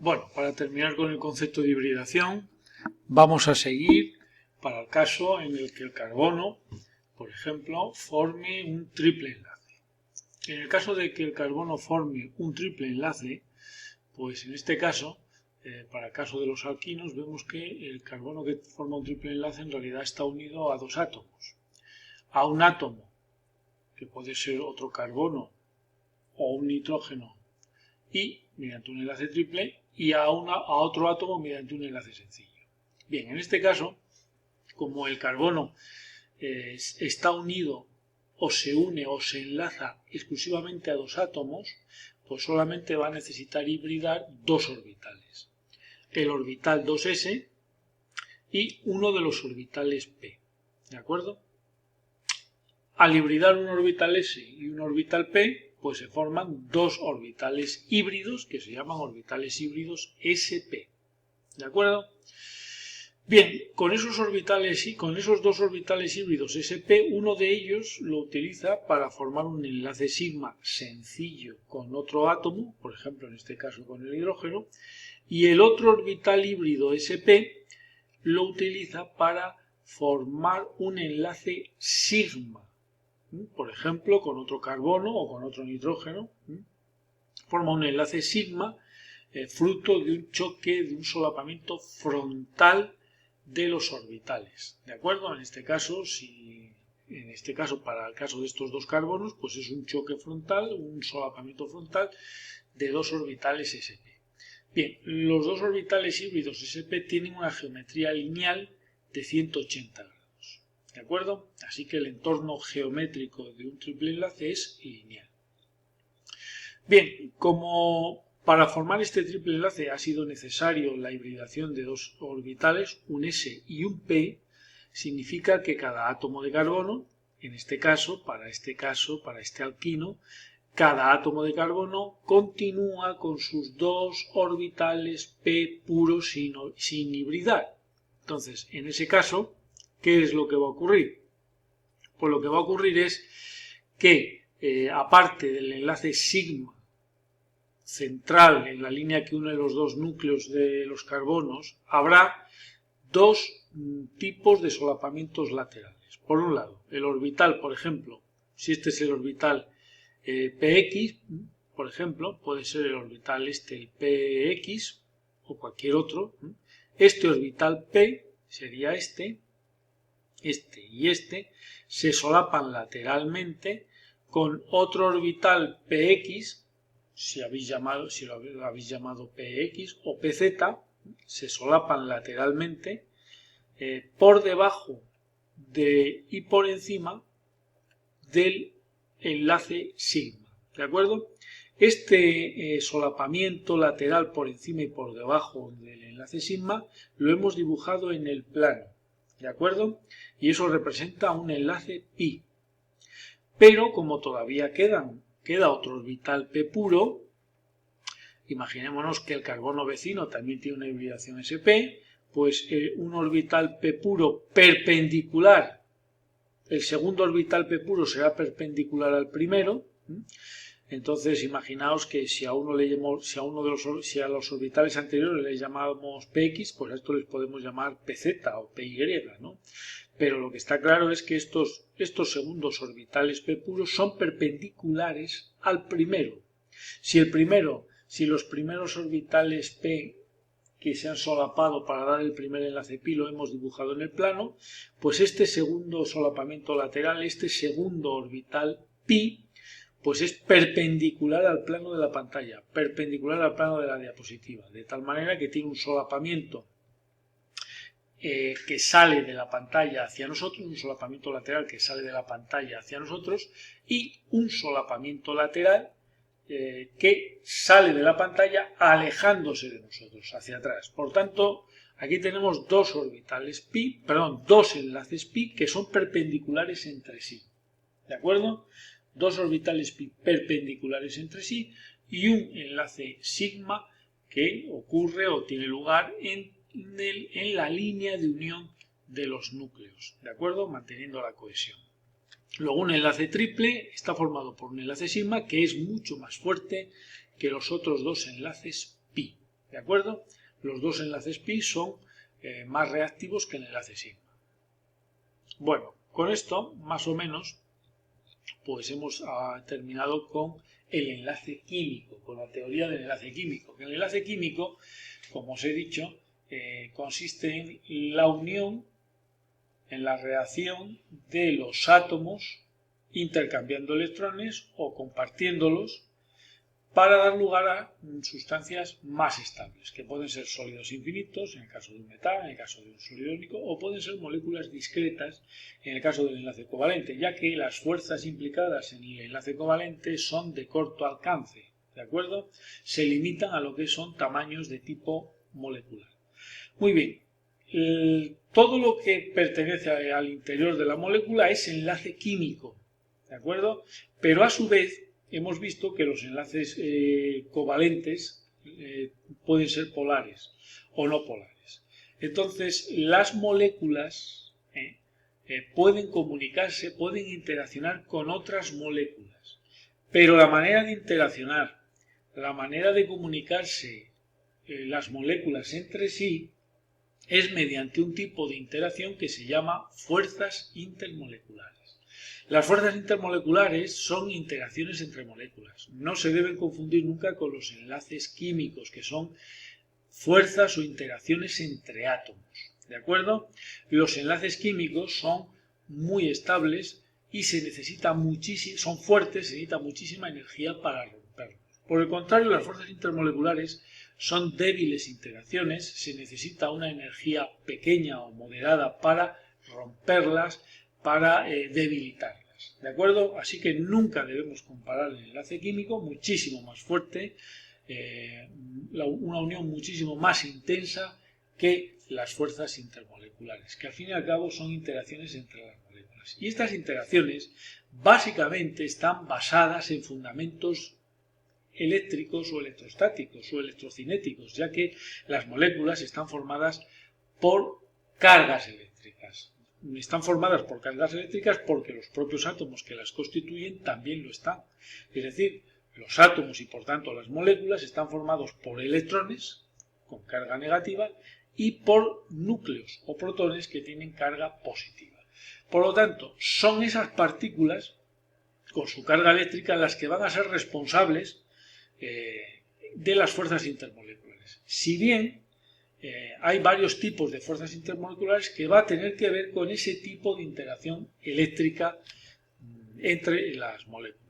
Bueno, para terminar con el concepto de hibridación, vamos a seguir para el caso en el que el carbono, por ejemplo, forme un triple enlace. En el caso de que el carbono forme un triple enlace, pues en este caso, para el caso de los alquinos, vemos que el carbono que forma un triple enlace en realidad está unido a dos átomos. A un átomo, que puede ser otro carbono o un nitrógeno, y mediante un enlace triple, y a otro átomo mediante un enlace sencillo. Bien, en este caso, como el carbono está unido o se une o se enlaza exclusivamente a dos átomos, pues solamente va a necesitar hibridar dos orbitales. El orbital 2s y uno de los orbitales p. ¿De acuerdo? Al hibridar un orbital s y un orbital p, pues se forman dos orbitales híbridos que se llaman orbitales híbridos sp. ¿De acuerdo? Bien, con esos dos orbitales híbridos sp, uno de ellos lo utiliza para formar un enlace sigma sencillo con otro átomo, por ejemplo en este caso con el hidrógeno, y el otro orbital híbrido sp lo utiliza para formar un enlace sigma, por ejemplo con otro carbono o con otro nitrógeno, forma un enlace sigma fruto de un choque, de un solapamiento frontal de los orbitales. ¿De acuerdo? En este caso, para el caso de estos dos carbonos, pues es un choque frontal, un solapamiento frontal de dos orbitales sp. Bien, los dos orbitales híbridos sp tienen una geometría lineal de 180 grados. ¿De acuerdo? Así que el entorno geométrico de un triple enlace es lineal. Bien, como para formar este triple enlace ha sido necesario la hibridación de dos orbitales, un s y un p, significa que cada átomo de carbono, en este caso, para este alquino, cada átomo de carbono continúa con sus dos orbitales p puros sin hibridar. Entonces, en ese caso, ¿qué es lo que va a ocurrir? Pues lo que va a ocurrir es que, aparte del enlace sigma central en la línea que une los dos núcleos de los carbonos, habrá dos tipos de solapamientos laterales. Por un lado, el orbital, por ejemplo, si este es el orbital px, por ejemplo, puede ser el orbital el px o cualquier otro. Este orbital p sería este y este, se solapan lateralmente con otro orbital px, si lo habéis llamado px o pz, se solapan lateralmente por debajo y por encima del enlace sigma. ¿De acuerdo? Este solapamiento lateral por encima y por debajo del enlace sigma lo hemos dibujado en el plano. ¿De acuerdo? Y eso representa un enlace pi. Pero como todavía queda otro orbital p puro, imaginémonos que el carbono vecino también tiene una hibridación sp, pues un orbital p puro perpendicular, el segundo orbital p puro será perpendicular al primero. Entonces imaginaos que si a los orbitales anteriores les llamamos px, pues a esto les podemos llamar pz o py, ¿no? Pero lo que está claro es que estos segundos orbitales p puros son perpendiculares al primero. Si los primeros orbitales p que se han solapado para dar el primer enlace pi lo hemos dibujado en el plano, pues este segundo solapamiento lateral, este segundo orbital pi, pues es perpendicular al plano de la pantalla, perpendicular al plano de la diapositiva, de tal manera que tiene un solapamiento que sale de la pantalla hacia nosotros, un solapamiento lateral que sale de la pantalla hacia nosotros y un solapamiento lateral que sale de la pantalla alejándose de nosotros, hacia atrás. Por tanto, aquí tenemos dos enlaces pi que son perpendiculares entre sí. ¿De acuerdo? Dos orbitales pi perpendiculares entre sí y un enlace sigma que ocurre o tiene lugar en la línea de unión de los núcleos, ¿de acuerdo? Manteniendo la cohesión. Luego un enlace triple está formado por un enlace sigma que es mucho más fuerte que los otros dos enlaces pi. ¿De acuerdo? Los dos enlaces pi son más reactivos que el enlace sigma. Bueno, con esto, más o menos, pues hemos terminado con el enlace químico, con la teoría del enlace químico. El enlace químico, como os he dicho, consiste en la unión, en la reacción de los átomos intercambiando electrones o compartiéndolos para dar lugar a sustancias más estables, que pueden ser sólidos infinitos, en el caso de un metal, en el caso de un sólido iónico, o pueden ser moléculas discretas, en el caso del enlace covalente, ya que las fuerzas implicadas en el enlace covalente son de corto alcance, ¿de acuerdo? Se limitan a lo que son tamaños de tipo molecular. Muy bien, todo lo que pertenece al interior de la molécula es enlace químico, ¿de acuerdo? Pero a su vez hemos visto que los enlaces covalentes pueden ser polares o no polares. Entonces, las moléculas pueden comunicarse, pueden interaccionar con otras moléculas. Pero la manera de interaccionar, la manera de comunicarse las moléculas entre sí, es mediante un tipo de interacción que se llama fuerzas intermoleculares. Las fuerzas intermoleculares son interacciones entre moléculas. No se deben confundir nunca con los enlaces químicos, que son fuerzas o interacciones entre átomos. ¿De acuerdo? Los enlaces químicos son muy estables y son fuertes, se necesita muchísima energía para romperlos. Por el contrario, las fuerzas intermoleculares son débiles interacciones, se necesita una energía pequeña o moderada para romperlas, para debilitarlas, ¿de acuerdo? Así que nunca debemos comparar el enlace químico, muchísimo más fuerte, una unión muchísimo más intensa que las fuerzas intermoleculares, que al fin y al cabo son interacciones entre las moléculas. Y estas interacciones básicamente están basadas en fundamentos eléctricos o electrostáticos o electrocinéticos, ya que las moléculas están formadas por cargas eléctricas. Están formadas por cargas eléctricas porque los propios átomos que las constituyen también lo están. Es decir, los átomos y por tanto las moléculas están formados por electrones con carga negativa y por núcleos o protones que tienen carga positiva. Por lo tanto, son esas partículas con su carga eléctrica las que van a ser responsables de las fuerzas intermoleculares. Si bien hay varios tipos de fuerzas intermoleculares que va a tener que ver con ese tipo de interacción eléctrica entre las moléculas.